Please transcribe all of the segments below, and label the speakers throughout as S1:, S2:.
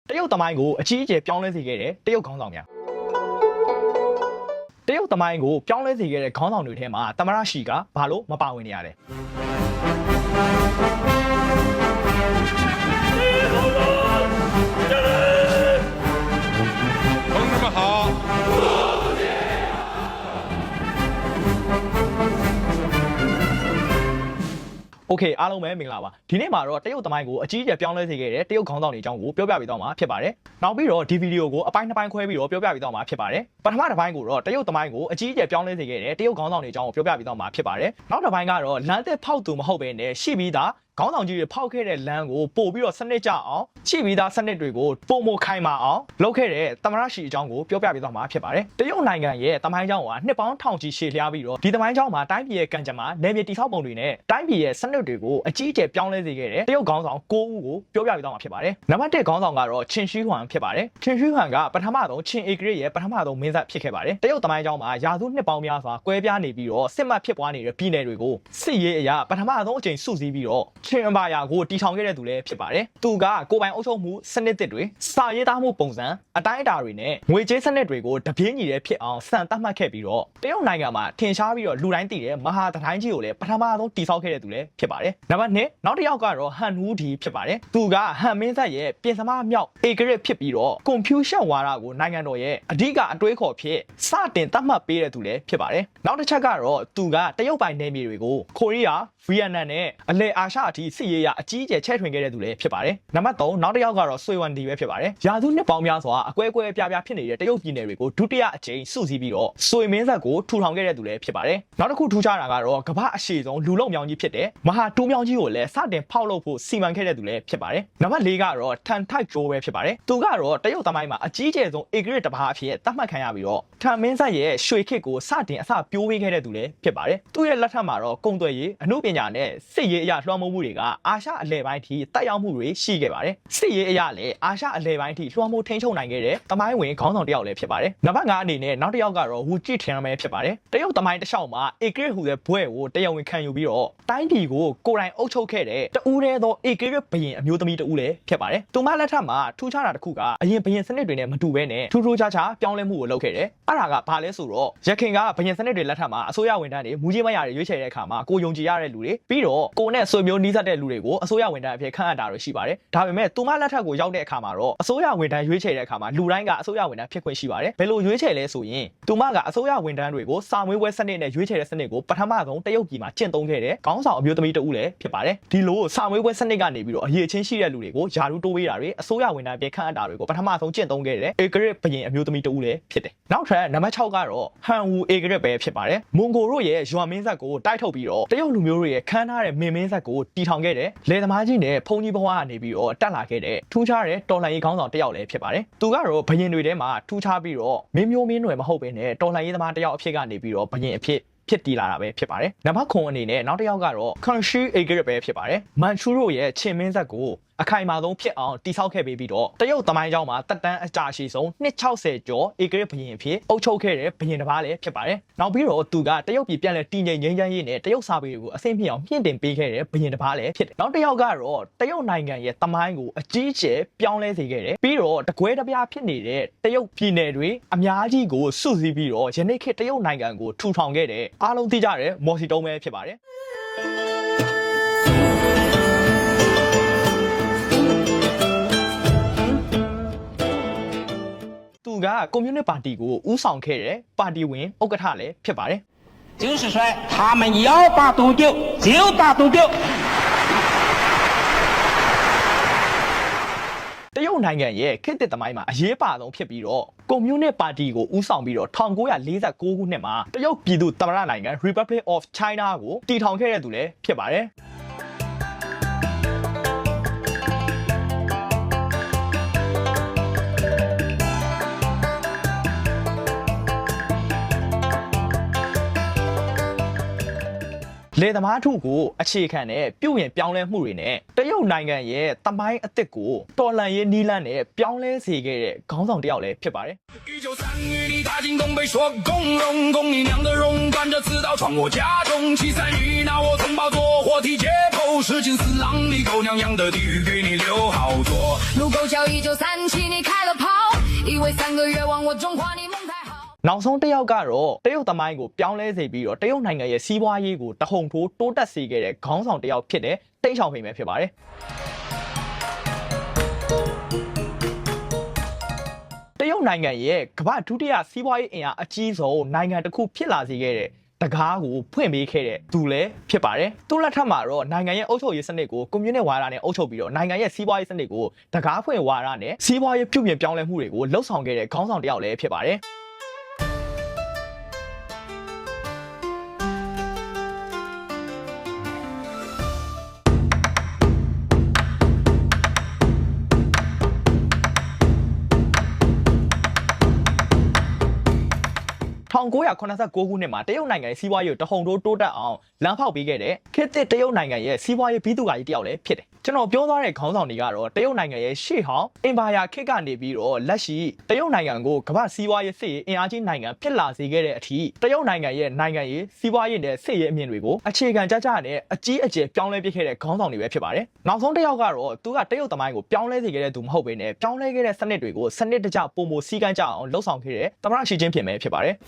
S1: တရုတ်သမိုင်းကိုအကြီးအကျယ်ပြောင်းလဲစေခဲ့တဲ့တရုတ်ခေါင်းဆောင်များတရုတ်သမိုင်းကိုပြောင်းလဲစေခဲ့တဲ့ခေါင်းဆောင်တွေထဲမှာသမ္မတရှီကဘာလို့မပါဝင်နေရလဲโอเคအားလုံးပဲမင်္ဂလာပါဒီနေ့မှာတော့တရုတ်သမိုင်းကိုအကြီးအကျယ်ပြောင်းလဲစေခဲ့တဲ့တရုတ်ခေါင်းဆောင်တွေအကြောင်းကိုပြောပြပေးတော့မှာဖြစ်ပါတယ်နောက်ပြီးတော့ဒီဗီဒီယိုကိုအပိုင်းနှစ်ပိုင်းခွဲပြီးတော့ပြောပြပေးတော့မှာဖြစ်ပါတယ်ပထမတစ်ပိုင်းကိုတော့တရုတ်သမိုင်းကိုအကြီးအကျယ်ပြောင်းလဲစေခဲ့တဲ့တရုတ်ခေါင်းဆောင်တွေအကြောင်းကိုပြောပြပေးတော့မှာဖြစ်ပါတယ်နောက်တစ်ပိုင်းကတော့လမ်းသစ်ဖောက်သူမဟုတ်ဘဲနဲ့ရှိပြီးသားခေါင်းဆောင်ကြီးတွေဖောက်ခဲ့တဲ့လမ်းကိုပို့ပြီးတော့စနစ်ကျအောင်ရှိပြီးသားစနစ်တွေကိုပုံမခိုင်မာအောင်လုပ်ခဲ့တဲ့သမ္မတရှီအကြောင်းကိုပြောပြပေးသွားမှာဖြစ်ပါတယ်တရုတ်နိုင်ငံရဲ့သမိုင်းကြောင်းကနှစ်ပေါင်းထောင်ချီရှည်လျားပြီးတော့ဒီသမိုင်းကြောင်းမှာတိုင်းပြည်ရဲ့ကံကြမ္မာနယ်မြေတည်ဆောက်ပုံတွေနဲ့တိုင်းပြည်ရဲ့စနစ်တွေကိုအကြီးအကျယ်ပြောင်းလဲစေခဲ့တဲ့တရုတ်ခေါင်းဆောင်9ဦးကိုပြောပြပေးသွားမှာဖြစ်ပါတယ်နံပါတ်1ခေါင်းဆောင်ကတော့ချင်းရှီဟွမ်ဖြစ်ပါတယ်ချင်းရှီဟွမ်ကပထမဆုံးချင်းဧကရစ်ရဲ့ပထမဆုံးမင်းဆက်ဖြစ်ခဲ့ပါတယ်တရုတ်သမိုင်းကြောင်းမှာရာစုနှစ်ပေါင်းများစွာကွဲပြားနေပြီးတော့စစ်မှတ်ဖြစ်ပွားနေတဲ့ပြည်နယ်တွေကိုစစ်ရေးအရာပထမဆုံးအကြိမ်စုစည်းပြီးတော့ချင်းအင်ပါယာကိုတီထောင်ခဲ့တဲ့သူလည်းဖြစ်ပါတယ်။သူကကိုယ်ပိုင်အုပ်ချုပ်မှုစနစ်တွေစာရေးသားမှုပုံစံအတိုင်းအတာတွေနဲ့ငွေကြေးစနစ်တွေကိုတပြေးညီတဲ့ဖြစ်အောင်စံသတ်မှတ်ခဲ့ပြီးတော့တရုတ်နိုင်ငံမှာထင်ရှားပြီးတော့လူတိုင်းသိတဲ့မဟာတတိုင်းကြီးကိုလည်းပထမဆုံးတည်ဆောက်ခဲ့တဲ့သူလည်းဖြစ်ပါတယ်။နံပါတ်2နောက်တစ်ယောက်ကတော့ဟန်နူးဒီဖြစ်ပါတယ်။သူကဟန်မင်းဆက်ရဲ့ပြင်စမမြောက်ဧကရစ်ဖြစ်ပြီးတော့ကွန်ဖျူးရှက်ဝါဒကိုနိုင်ငံတော်ရဲ့အဓိကအတွေးခေါ်ဖြစ်စတင်သတ်မှတ်ပေးတဲ့သူလည်းဖြစ်ပါတယ်။နောက်တစ်ချက်ကတော့သူကတရုတ်ပိုင်နယ်မြေတွေကိုကိုရီးယားဗီယက်နမ်နဲ့အလယ်အာရှအထိစစ်ရေးရအကြီးအကျယ်ချဲ့ထွင်ခဲ့တဲ့သူလည်းဖြစ်ပါတယ်။နံပါတ်3နောက်တစ်ယောက်ကတော့ဆွေဝန်ဒီပဲဖြစ်ပါတယ်။ရာစုနှစ်ပေါင်းများစွာအကွဲအကွဲပြားပြားဖြစ်နေတဲ့တရုတ်ပြည်နယ်တွေကိုဒုတိယအကြိမ်စုစည်းပြီးတော့ဆွေမင်းဆက်ကိုထူထောင်ခဲ့တဲ့သူလည်းဖြစ်ပါတယ်။နောက်တစ်ခုထူးခြားတာကတော့ကမ္ဘာအရှည်ဆုံးလူလုံမြောင်ကြီးဖြစ်တဲ့မဟာတူးမြောင်ကြီးကိုလည်းစတင်ဖောက်လုပ်ဖို့စီမံခဲ့တဲ့သူလည်းဖြစ်ပါတယ်။နံပါတ်4ကတော့ထန်ထိုက်ဂျိုးပဲဖြစ်ပါတယ်။သူကတော့တရုတ်သမိုင်းမှာအကြီးကျယ်ဆုံးဧကရစ်တစ်ပါးအဖြစ်သတ်မှတ်ခံရပြီးတော့ထန်မင်းဆက်ရဲ့ရွှေခေတ်ကိုစတင်အစပြိုးပေးခဲ့တဲ့သူလည်းဖြစ်ပါတယ်။သူ့ရဲ့လက်ထက်မှာတော့ကုန်သွယ်ရေးအမှုပညာနဲ့စစ်ရေးအရာလွှမ်းမိုးမှုတွေကအာရှအလယ်ပိုင်းထိတက်ရောက်မှုတွေရှိခဲ့ပါတယ်။စစ်ရေးအရာလည်းအာရှအလယ်ပိုင်းထိလွှမ်းမိုးထိန်းချုပ်နိုင်ခဲ့တဲ့သမိုင်းဝင်ခေါင်းဆောင်တစ်ယောက်လည်းဖြစ်ပါတယ်။နံပါတ်5အနေနဲ့နောက်တစ်ယောက်ကတော့ဝူကြည့်ထင်ပဲဖြစ်ပါတယ်။တရုတ်သမိုင်းတစ်လျှောက်မှာဧကရစ်ဟူတဲ့ဘွဲ့ကိုတရားဝင်ခံယူပြီးတော့တိုင်းပြည်ကိုကိုယ်တိုင်အုပ်ချုပ်ခဲ့တဲ့တဦးတည်းသောဧကရစ်ဘုရင်အမျိုးသမီးတဦးလည်းဖြစ်ပါတယ်။သူမလက်ထက်မှာထူးခြားတာတစ်ခုကအရင်ဘုရင်စနစ်တွေနဲ့မတူဘဲနဲ့ထူးထူးခြားခြားပြောင်းလဲမှုကိုလုပ်ခဲ့တယ်။အဲ့ဒါကဘာလဲဆိုတော့ရခင်ကဘုရင်စနစ်တွေလက်ထက်မှာအစိုးရဝန်ထမ်းတွေမူကြီးမရတွေရွေးချယ်တဲ့အခါမှာကိုယုံကြည်ရတဲ့လူတွေပြီးတော့ကိုနဲ့ဆွေမျိုးနီးစပ်တဲ့လူတွေကိုအစိုးရဝန်ထမ်းအဖြစ်ခန့်အပ်တာတွေရှိပါတယ်။ဒါပေမဲ့သူမလက်ထက်ကိုရောက်တဲ့အခါမှာတော့အစိုးရဝန်ထမ်းရွေးချယ်တဲ့အခါမှာလူတိုင်းကအစိုးရဝန်ထမ်းဖြစ်ခွင့်ရှိပါတယ်။ဘယ်လိုရွေးချယ်လဲဆိုရင်သူမကအစိုးရဝန်ထမ်းတွေကိုစာမွေးပွဲစနစ်နဲ့ရွေးချယ်တဲ့စနစ်ကိုပထမဆုံးတရုတ်ပြည်မှာကျင့်သုံးခဲ့တဲ့ခေါင်းဆောင်အမျိုးသမီးတဦးလည်းဖြစ်ပါတယ်။ဒီလိုစာမွေးပွဲစနစ်ကနေပြီးတော့အရေးချင်းရှိတဲ့လူတွေကိုယာရုတိုးပေးတာတွေအစိုးရဝန်ထမ်းအဖြစ်ခန့်အပ်တာတွေကိုပထမဆုံးကျင့်သုံးခဲ့တဲ့ဧကရစ်ဘုရင်အမျိုးသမီးတဦးလည်းဖြစ်တယ်။နောက်ထပ်နံပါတ်6ကတော့ဟန်ဝူဧကရစ်ပဲဖြစ်ပါတယ်။မွန်ဂိုတို့ရဲ့ယွမ်မင်းဆက်ကိုတိုက်ထုတ်ပြီးတော့တရုတ်လူမျိုးတွေရဲ့ခမ်းထားတဲ့မင်းမင်းဆက်ကိုတီထောင်ခဲ့တဲ့လယ်သမားကြီးနဲ့ဘုံကြီးဘဝကနေပြီးတော့တက်လာခဲ့တဲ့ထူးခြားတဲ့တော်လှန်ရေးခေါင်းဆောင်တစ်ယောက်လည်းဖြစ်ပါတယ်။သူကတော့ဘုရင်တွေထဲမှာထူးခြားပြီးတော့မင်းမျိုးမင်းနွယ်မဟုတ်ဘဲနဲ့တော်လှန်ရေးသမားတစ်ယောက်အဖြစ်ကနေပြီးတော့ဘုရင်အဖြစ်တည်လာတာပဲဖြစ်ပါတယ်။နံပါတ်9အနေနဲ့နောက်တစ်ယောက်ကတော့ခွန်ရှီဧကရစ်ပဲဖြစ်ပါတယ်။မန်ချူတို့ရဲ့ချင်းမင်းဆက်ကိုအခိုင်အမာဆုံးဖြစ်အောင်တိဆောက်ခဲ့ပြီးတော့တရုတ်သမိုင်းကြောင်းမှာတက်တန်းအကြာရှိဆုံး260ကျော်ဧကရစ်ဘုရင်အဖြစ်အုပ်ချုပ်ခဲ့တဲ့ဘုရင်တစ်ပါးလည်းဖြစ်ပါတယ်။နောက်ပြီးတော့သူကတရုတ်ပြည်ပြန်လည်တည်ငြိမ်ငြိမ်းချမ်းရေးနဲ့တရုတ်စာပေတွေကိုအဆင့်မြင့်အောင်မြင့်တင်ပေးခဲ့တဲ့ဘုရင်တစ်ပါးလည်းဖြစ်တယ်။နောက်တစ်ယောက်ကတော့တရုတ်နိုင်ငံရဲ့သမိုင်းကိုအကြီးအကျယ်ပြောင်းလဲစေခဲ့တယ်။ပြီးတော့တကွဲတပြားဖြစ်နေတဲ့တရုတ်ပြည်နယ်တွေအများကြီးကိုစုစည်းပြီးတော့ယနေ့ခေတ်တရုတ်နိုင်ငံကိုထူထောင်ခဲ့တဲ့အားလုံးသိကြတဲ့မော်စီတုံးပဲဖြစ်ပါတယ်။သူကကွန်မြူနစ်ပါတီကိုဦးဆောင်ခဲ့တဲ့ပါတီဝင်ဥက္ကဋ္ဌလည်းဖြစ်ပါတယ်
S2: 就是说他们要打东就打东就
S1: တရုတ်နိုင်ငံရဲ့ခေတ်သစ်သမိုင်းမှာအရေးပါဆုံးဖြစ်ပြီးတော့ကွန်မြူနစ်ပါတီကိုဦးဆောင်ပြီးတော့1949ခုနှစ်မှာတရုတ်ပြည်သူ့သမ္မတနိုင်ငံ Republic of China ကိုတည်ထောင်ခဲ့တဲ့သူလည်းဖြစ်ပါတယ် လေသမားထုကိုအခြေခံတဲ့ပြုပြင်ပြောင်းလဲမှုတွေနဲ့တရုတ်နိုင်ငံရဲ့တမိုင်းအသစ်ကိုတော်လှန်ရေးနီးလန်းနဲ့ပြောင်းလဲစေခဲ့တဲ့ခေါင်းဆောင်တစ်ယောက်လည်းဖြစ်ပါတယ်
S2: 1935年你踏进东北，说公荣，公你娘的荣，端着刺刀闯我家中。73雨拿我同胞做活体解剖，实情四郎，你狗娘养的地狱给你留好做。
S3: 卢沟桥1937你开了炮，以为3个月忘我中华，你梦太好。
S1: နောက်ဆုံးတစ်ယောက်ကတော့တရုတ်သမိုင်းကိုပြောင်းလဲစေပြီးတော့တရုတ်နိုင်ငံရဲ့စီးပွားရေးကိုတဟုန်ထိုးတိုးတက်စေခဲ့တဲ့ခေါင်းဆောင်တစ်ယောက်ဖြစ်တဲ့တိန့်ရှောင်ဖိန်ပဲဖြစ်ပါတယ်တရုတ်နိုင်ငံရဲ့ကမ္ဘာဒုတိယစီးပွားရေးအင်အားအကြီးဆုံးနိုင်ငံတစ်ခုဖြစ်လာစေခဲ့တဲ့တကားကိုဖွင့်ပေးခဲ့တဲ့သူလည်းဖြစ်ပါတယ်။သူ့လက်ထက်မှာတော့နိုင်ငံရဲ့အုပ်ချုပ်ရေးစနစ်ကိုကွန်မြူနစ်ဝါဒနဲ့အုပ်ချုပ်ပြီးတော့နိုင်ငံရဲ့စီးပွားရေးစနစ်ကိုတကားဖွင့်ဝါဒနဲ့စီးပွားရေးပြုပြင်ပြောင်းလဲမှုတွေကိုလှုပ်ဆောင်ခဲ့တဲ့ခေါင်းဆောင်တစ်ယောက်လည်းဖြစ်ပါတယ်။1989ခုနှစ်မှာတရုတ်နိုင်ငံရဲ့စီးပွားရေးကိုတဟုန်ထိုးတိုးတက်အောင်လမ်းဖောက်ပေးခဲ့တဲ့ခေတ်သစ်တရုတ်နိုင်ငံရဲ့စီးပွားရေးဘီသူကကြီးတယောက်လည်းဖြစ်တယ်။ကျွန်တော်ပြောသွားတဲ့ခေါင်းဆောင်တွေကတော့တရုတ်နိုင်ငံရဲ့ရှေ့ဟောင်းအင်ပါယာခေတ်ကနေပြီးတော့လက်ရှိတရုတ်နိုင်ငံကိုကမ္ဘာစီးပွားရေးစစ်ရေးအင်အားကြီးနိုင်ငံဖြစ်လာစေခဲ့တဲ့အထိတရုတ်နိုင်ငံရဲ့နိုင်ငံရေးစီးပွားရေးနဲ့စစ်ရေးအမြင်တွေကိုအခြေခံကြကြနဲ့အကြီးအကျယ်ပြောင်းလဲပစ်ခဲ့တဲ့ခေါင်းဆောင်တွေပဲဖြစ်ပါတယ်။နောက်ဆုံးတစ်ယောက်ကတော့သူကတရုတ်သမိုင်းကိုပြောင်းလဲစေခဲ့တဲ့သူမဟုတ်ဘဲနဲ့ပြောင်းလဲခဲ့တဲ့စနစ်တွေကိုစနစ်တကျပုံမစည်းကမ်းကြအောင်လှုပ်ဆောင်ခဲ့တဲ့သမ္မတရှီကျင်းဖျင်ပဲဖြစ်ပါတယ်။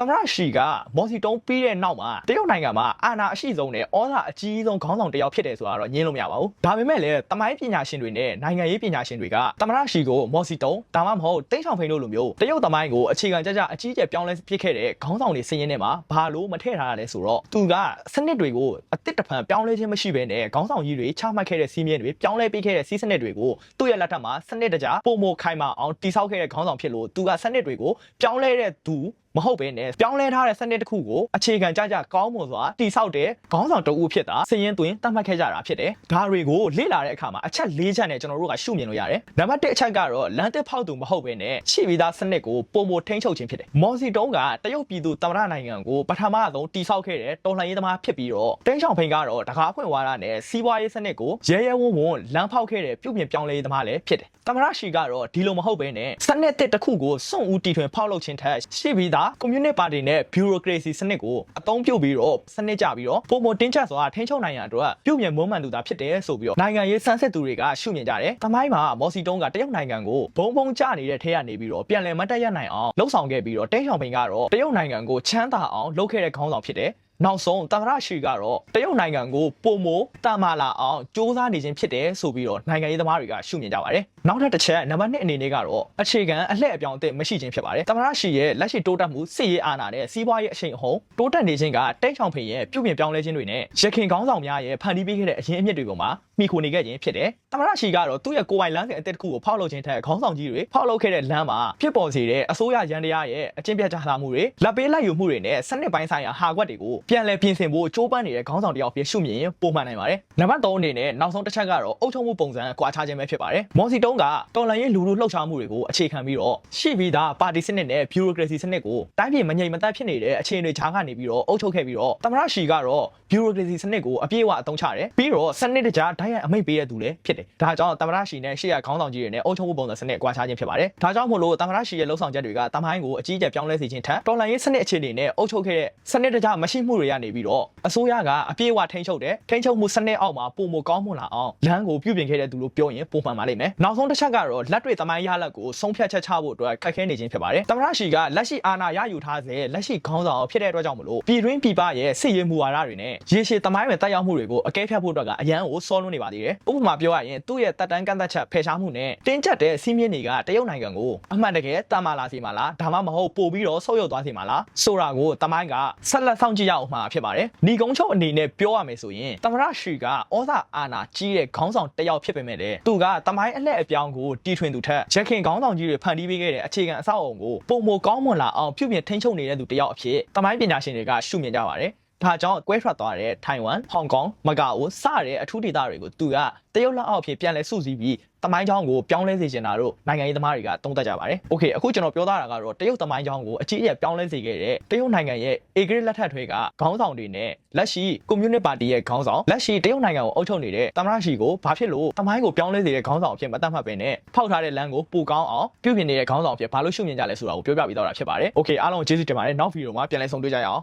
S1: သမ္မတရှီကမော်စီတုံးပြီးတဲ့နောက်မှာတရုတ်နိုင်ငံမှာအာဏာအရှိဆုံးနဲ့ဩဇာအကြီးဆုံးခေါင်းဆောင်တစ်ယောက်ဖြစ်တယ်ဆိုတာတော့ညင်းလို့မရပါဘူး။ဒါပေမဲ့လည်းသမိုင်းပညာရှင်တွေနဲ့နိုင်ငံရေးပညာရှင်တွေကသမ္မတရှီကိုမော်စီတုံးဒါမှမဟုတ်တိန့်ရှောင်ဖိန်တို့လိုမျိုးတရုတ်သမိုင်းကိုအခြေခံကြကြအကြီးအကျယ်ပြောင်းလဲဖြစ်ခဲ့တဲ့ခေါင်းဆောင်တွေစည်ရင်းထဲမှာဘာလို့မထည့်ထားရလဲဆိုတော့သူကစနစ်တွေကိုအသစ်တစ်ဖန်ပြောင်းလဲခြင်းမရှိဘဲနဲ့ခေါင်းဆောင်ကြီးတွေချမှတ်ခဲ့တဲ့စီးမြင်တွေပြောင်းလဲပေးခဲ့တဲ့စီးစနစ်တွေကိုသူ့ရဲ့လက်ထက်မှာစနစ်တကျပုံမခိုင်မာအောင်တည်ဆောက်ခဲ့တဲ့ခေါင်းဆောင်ဖြစ်လို့သူကစနစ်တွေကိုပြောင်းလဲတဲ့သူမဟုတ်ဘဲနဲ့ပြောင်းလဲထားတဲ့စနစ်တစ်ခုကိုအခြေခံကြကြကောင်းမွန်စွာတည်ဆောက်တဲ့ခေါင်းဆောင်တဦးဖြစ်တာစည်ရင်းသွင်းသတ်မှတ်ခဲ့ကြတာဖြစ်တယ်။ဒါတွေကိုလေ့လာတဲ့အခါမှာအချက်၄ချက်နဲ့ကျွန်တော်တို့ကရှုမြင်လို့ရတယ်။နံပါတ်1အချက်ကတော့လမ်းတစ်ဖောက်သူမဟုတ်ဘဲနဲ့ရှိပြီးသားစနစ်ကိုပုံမထိန်းချုပ်ခြင်းဖြစ်တယ်။မော်စီတုံးကတရုတ်ပြည်သူသမ္မတနိုင်ငံကိုပထမဆုံးတည်ဆောက်ခဲ့တဲ့တော်လှန်ရေးသမားဖြစ်ပြီးတော့တိန့်ရှောင်ဖိန်ကတော့တကားဖွင့်ဝါဒနဲ့စီးပွားရေးစနစ်ကိုရဲရဲဝံ့ဝံ့လမ်းဖောက်ခဲ့တဲ့ပြုပြင်ပြောင်းလဲရေးသမားလည်းဖြစ်တယ်။သမ္မတရှီကတော့ဒီလိုမဟုတ်ဘဲနဲ့စနစ်တစ်ခုကိုစွန့်ဦးတီထွင်ဖောက်လုပ်ခြင်းထက်ရှိပြီးသားကွန်မြူနစ်ပါတီနဲ့ bureaucracy စနစ်ကိုအသုံးပြုပြီးတော့စနစ်ကြပြီးတော့ပုံမတင်းကျပ်စွာထိန်းချုပ်နိုင်ရန်အတွက်ပြုပြင်မွမ်းမံသူသာဖြစ်တယ်ဆိုပြီးတော့နိုင်ငံရေးစမ်းစစ်သူတွေကရှုမြင်ကြတယ်။တမိုင်းမှာမော်စီတုံးကတရုတ်နိုင်ငံကိုဘုံဘုံကျနေတဲ့ထဲကနေပြီးတော့ပြန်လည်မတ်တက်ရနိုင်အောင်လှုပ်ဆောင်ခဲ့ပြီးတော့တိန့်ရှောင်ဖိန်ကတော့တရုတ်နိုင်ငံကိုချမ်းသာအောင်လုပ်ခဲ့တဲ့ခေါင်းဆောင်ဖြစ်တယ်။နောက်ဆုံးသမ္မတရှီကတော့တရုတ်နိုင်ငံကိုပုံမတမာလာအောင်စ조사နေခြင်းဖြစ်တယ်ဆိုပြီးတော့နိုင်ငံရေးသမားတွေကရှုမြင်ကြပါတယ်။နောက်ထပ်တစ်ချက်နံပါတ်2အနေနဲ့ကတော့အခြေခံအလှည့်အပြောင်းအသစ်မရှိခြင်းဖြစ်ပါတယ်။သမ္မတရှီရဲ့လက်ရှိတိုးတက်မှုစစ်ရေးအာဏာနဲ့စီးပွားရေးအရှိန်အဟုန်တိုးတက်နေခြင်းကတိန့်ရှောင်ဖိန်ရဲ့ပြုပြင်ပြောင်းလဲခြင်းတွေနဲ့ရခိုင်ခေါင်းဆောင်များရဲ့ဖန်တီးပေးခဲ့တဲ့အရင်းအမြစ်တွေပေါ်မှာမိခိုနေခဲ့ခြင်းဖြစ်တယ်။သမ္မတရှီကတော့သူ့ရဲ့ကိုယ်ပိုင်လမ်းစဉ်အသစ်တစ်ခုကိုဖောက်လုပ်ခြင်းထက်ခေါင်းဆောင်ကြီးတွေဖောက်လုပ်ခဲ့တဲ့လမ်းမှာဖြစ်ပေါ်စေတဲ့အစိုးရရန်တရားရဲ့အကျင့်ပြတ်ကြတာမှုတွေလက်ပေးလိုက်ယူမှုတွေနဲ့စနစ်ပိုင်းဆိုင်ရာဟာကွက်တွေကိုပြန်လည်ပြင်ဆင်ဖို့ကြိုးပမ်းနေတဲ့ခေါင်းဆောင်တယောက်ဖြစ်ရှုမြင်ပုံမှန်နိုင်ပါတယ်။နံပါတ်3အနေနဲ့နောက်ဆုံးတစ်ချက်ကတော့အုပ်ချုပ်မှုပုံစံကွာခြားခြင်းပဲဖြစ်ပါတယ်။မော်စီတုံးကတော်လှန်ရေးလူထုလှုပ်ရှားမှုတွေကိုအခြေခံပြီးတော့ရှိပြီးသားပါတီစနစ်နဲ့ bureaucracy စနစ်ကိုတိုင်းပြည်မငြိမ်မသက်ဖြစ်နေတဲ့အခြေအနေခြားကနေပြီးတော့အုပ်ချုပ်ခဲ့ပြီးတော့သမ္မတရှီကတော့ bureaucracy စနစ်ကိုအပြည့်အဝအသုံးချတယ်ပြီးတော့စနစ်တကျဓာတ်ရိုက်အမိန့်ပေးတဲ့သူလည်းဖြစ်တယ်။ဒါကြောင့်သမ္မတရှီနဲ့ရှေ့ရခေါင်းဆောင်ကြီးတွေနဲ့အုပ်ချုပ်မှုပုံစံစနစ်ကွာခြားခြင်းဖြစ်ပါတယ်။ဒါကြောင့်မို့လို့သမ္မတရှီရဲ့လှုပ်ဆောင်ချက်တွေကတမိုင်းကိုအကြီးအကျယ်ပြောင်းလဲစေခြင်းထက်တော်လှန်ရေးစနစ်အခြေအနေနဲ့အုပ်ချုပ်ခဲ့တဲ့စနစ်တကျမရှိမှုတွေရနေပြီးတော့အစိုးရကအပြည့်အဝထိန်းချုပ်တယ်ထိန်းချုပ်မှုစနစ်အောက်မှာပုံမကောင်းမွန်လာအောင်လမ်းကိုပြုပြင်ခဲ့တဲ့သူလို့ပြောရင်ပုံမှန်ပါလိမ့်မယ်။နောက်ဆုံးတစ်ချက်ကတော့လက်တွေ့သမိုင်းရလဒ်ကိုဆုံးဖြတ်ချက်ချဖို့အတွက်ခက်ခဲနေခြင်းဖြစ်ပါတယ်။သမ္မတရှီကလက်ရှိအာဏာရယူထားစေလက်ရှိခေါင်းဆောင်ဖြစ်တဲ့အတွက်ကြောင့်မလို့ပြည်တွင်းပြည်ပရဲ့စစ်ရေးမူဝါဒတွေနဲ့ရေရှည်သမိုင်းဝင်တက်ရောက်မှုတွေကိုအကဲဖြတ်ဖို့အတွက်ကအရန်ကိုစောလွန်းနေပါသေးတယ်။ဥပမာပြောရရင်သူ့ရဲ့တပ်တန်းကန့်သက်ချက်ဖယ်ရှားမှုနဲ့တင်းကျပ်တဲ့စီးမြင့်တွေကတရုတ်နိုင်ငံကိုအမှန်တကယ်တမ်းမာလာစေမှာလားဒါမှမဟုတ်ပို့ပြီးတော့ဆုတ်ယုတ်သွားစေမှာလားဆိုတာကိုသမိုင်းကဆက်လက်ဆောင်ကြည့်ရအောင်မှာဖြစ်ပါတယ်။ညီကုန်းချုပ်အနေနဲ့ပြောရမယ်ဆိုရင်သမ္မတရှီကဩဇာအာဏာကြီးတဲ့ခေါင်းဆောင်တစ်ယောက်ဖြစ်ပေမဲ့လည်းသူကသမိုင်းအလှည့်အပြောင်းကိုတီထွင်သူထက်ရခိုင်ခေါင်းဆောင်ကြီးတွေဖန်တီးပေးခဲ့တဲ့အခြေခံအဆောက်အအုံကိုပုံမကောင်းမွန်လာအောင်ပြုပြင်ထိန်းချုပ်နေတဲ့သူတစ်ယောက်အဖြစ်သမိုင်းပညာရှင်တွေကရှုမြင်ကြပါတယ်။ ဒါကြောင့်ကွဲထွက်သွားတဲ့ထိုင်ဝမ်ဟောင်ကောင်မကာအိုစတဲ့အထူးဒေသတွေကိုသူကတရုတ်လက်အောက်ဖြစ်ပြန်လဲစုစည်းပြီးတမိုင်းချောင်းကိုပြောင်းလဲစေချင်တာတို့နိုင်ငံရေးသမားတွေကသုံးသပ်ကြပါတယ်။ Okay အခုကျွန်တော်ပြောသားတာကတော့တရုတ်တမိုင်းချောင်းကိုအကြီးအကျယ်ပြောင်းလဲစေခဲ့တဲ့တရုတ်နိုင်ငံရဲ့ A-grade လက်ထက်ထွေးကခေါင်းဆောင်တွေနဲ့လက်ရှိကွန်မြူနစ်ပါတီရဲ့ခေါင်းဆောင်လက်ရှိတရုတ်နိုင်ငံကိုအုပ်ချုပ်နေတဲ့သမ္မတရှီကိုဘာဖြစ်လို့တမိုင်းကိုပြောင်းလဲစေတဲ့ခေါင်းဆောင်အဖြစ်မသတ်မှတ်ပဲနဲ့ဖောက်ထားတဲ့လမ်းကိုပိုကောင်းအောင်ပြုပြင်နေတဲ့ခေါင်းဆောင်အဖြစ်ဘာလို့ရှုမြင်ကြလဲဆိုတာကိုပြောပြပြီးတော့တာဖြစ်ပါတယ်။ Okay အားလုံးကျေးဇူးတင်ပါတယ်နောက်ဗီဒီယိုမှာပြန်လည်ဆုံတွေ့ကြရအောင်